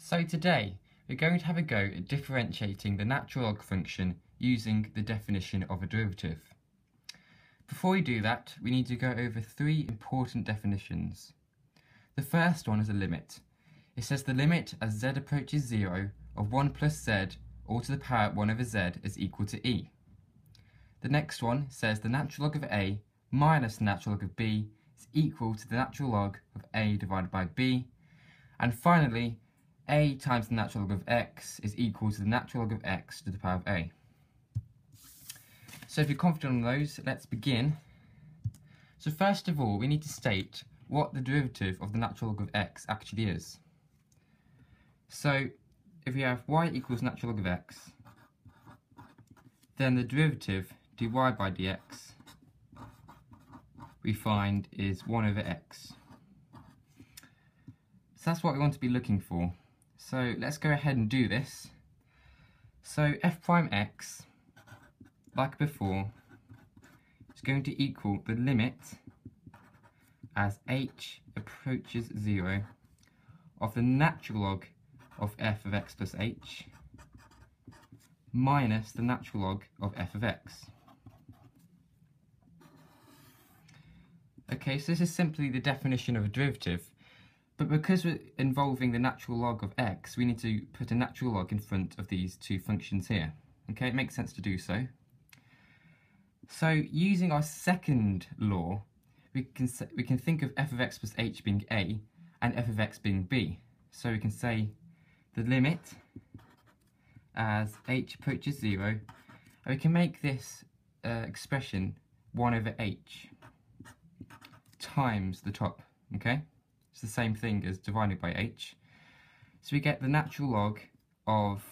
So today, we're going to have a go at differentiating the natural log function using the definition of a derivative. Before we do that, we need to go over three important definitions. The first one is a limit. It says the limit as z approaches 0 of 1 plus z all to the power 1 over z is equal to e. The next one says the natural log of a minus the natural log of b is equal to the natural log of a divided by b. And finally, a times the natural log of x is equal to the natural log of x to the power of a. So if you're confident on those, let's begin. So first of all, we need to state what the derivative of the natural log of x actually is. So if we have y equals natural log of x, then the derivative dy by dx we find is 1 over x. So that's what we want to be looking for. So let's go ahead and do this. So f prime x, like before, is going to equal the limit as h approaches 0 of the natural log of f of x plus h minus the natural log of f of x. Okay, so this is simply the definition of a derivative. But because we're involving the natural log of x, we need to put a natural log in front of these two functions here. Okay, it makes sense to do so. So using our second law, we can think of f of x plus h being a and f of x being b. So we can say the limit as h approaches 0, and we can make this expression 1 over h times the top. Okay. It's the same thing as divided by h. So we get the natural log of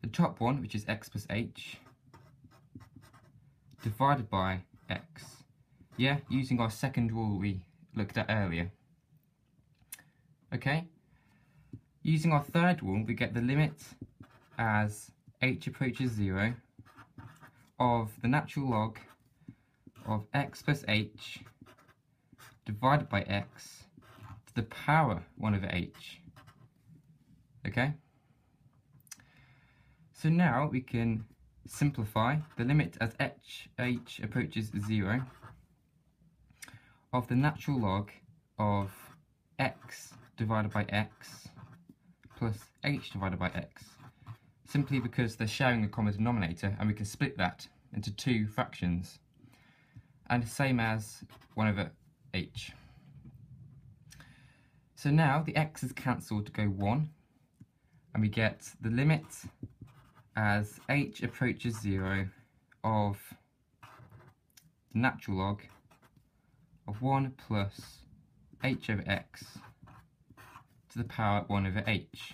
the top one, which is x plus h, divided by x. Yeah, using our second rule we looked at earlier. Okay. Using our third rule, we get the limit as h approaches 0 of the natural log of x plus h divided by x the power 1 over h. Okay? So now we can simplify the limit as h approaches 0 of the natural log of x divided by x plus h divided by x, simply because they're sharing a common denominator, and we can split that into two fractions, and the same as 1 over h. So now the x is cancelled to go 1, and we get the limit as h approaches 0 of the natural log of 1 plus h over x to the power 1 over h.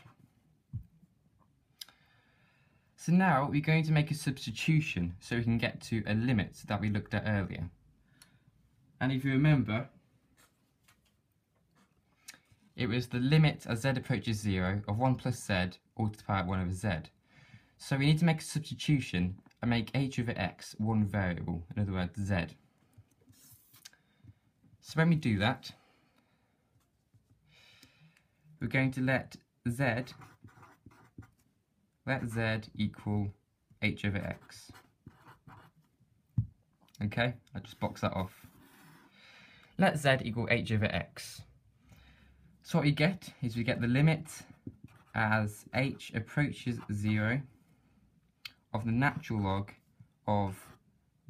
So now we're going to make a substitution so we can get to a limit that we looked at earlier. And if you remember, it was the limit as z approaches 0 of 1 plus z all to the power 1 over z. So we need to make a substitution and make h over x one variable, in other words z. So when we do that, we're going to let z equal h over x. Okay, I'll just box that off. Let z equal h over x. So what we get is we get the limit as h approaches 0 of the natural log of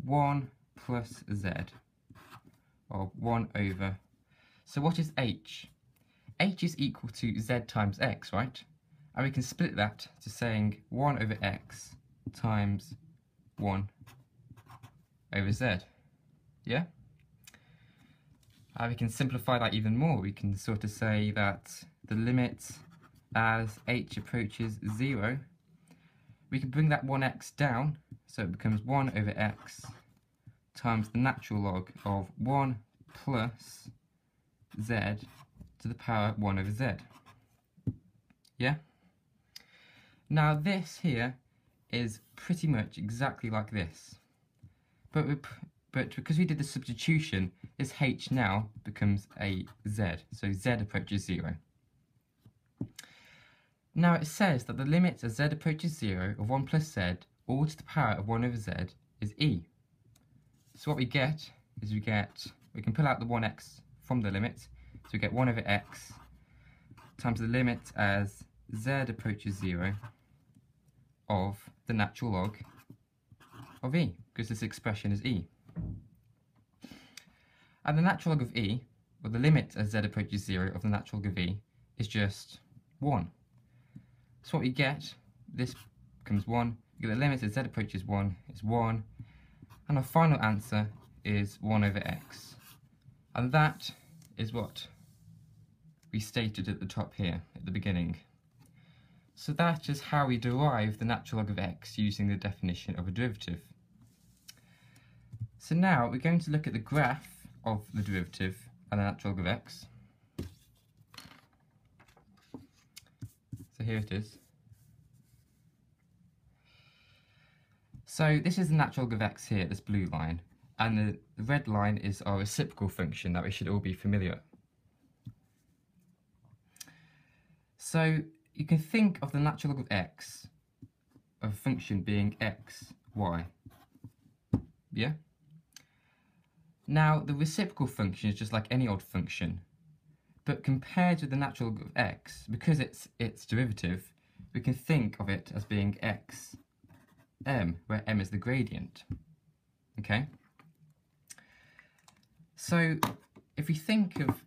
1 plus z of 1 over. So what is h? H is equal to z times x, right? And we can split that to saying 1 over x times 1 over z. Yeah? We can simplify that even more. We can sort of say that the limit as h approaches 0, we can bring that 1x down, so it becomes 1 over x times the natural log of 1 plus z to the power 1 over z. Yeah? Now this here is pretty much exactly like this. But because we did the substitution, this h now becomes a z, so z approaches 0. Now it says that the limit as z approaches 0 of 1 plus z all to the power of 1 over z is e. So what we get is we can pull out the 1x from the limit, so we get 1 over x times the limit as z approaches 0 of the natural log of e, because this expression is e. And the natural log of e, or the limit as z approaches 0 of the natural log of e, is just 1. So what we get, this becomes 1, you get the limit as z approaches 1 is 1, and our final answer is 1 over x. And that is what we stated at the top here, at the beginning. So that is how we derive the natural log of x using the definition of a derivative. So now we're going to look at the graph of the derivative and the natural log of x. So here it is. So this is the natural log of x here, this blue line, and the red line is our reciprocal function that we should all be familiar with. So you can think of the natural log of x, of a function being x, y. Yeah? Now the reciprocal function is just like any odd function, but compared with the natural log of x, because it's its derivative, we can think of it as being x m, where m is the gradient. Okay? So if we think of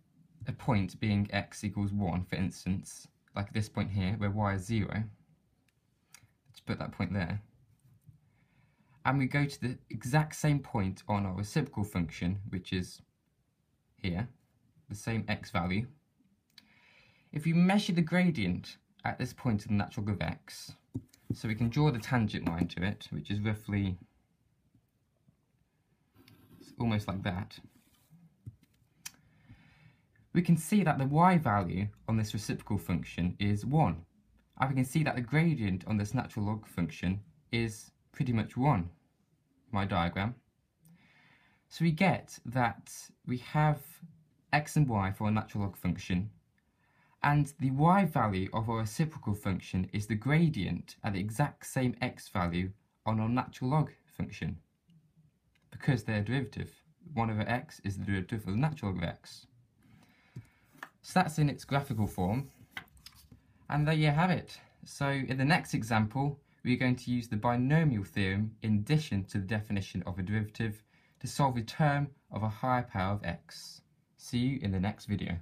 a point being x equals 1, for instance, like this point here, where y is 0, let's put that point there, and we go to the exact same point on our reciprocal function, which is here, the same x value. If we measure the gradient at this point of the natural log of x, so we can draw the tangent line to it, which is roughly almost like that, we can see that the y value on this reciprocal function is 1. And we can see that the gradient on this natural log function is pretty much 1, my diagram. So we get that we have x and y for a natural log function, and the y value of our reciprocal function is the gradient at the exact same x value on our natural log function, because they're derivative. 1 over x is the derivative of the natural log of x. So that's in its graphical form, and there you have it. So in the next example, we're going to use the binomial theorem in addition to the definition of a derivative to solve a term of a higher power of x. See you in the next video.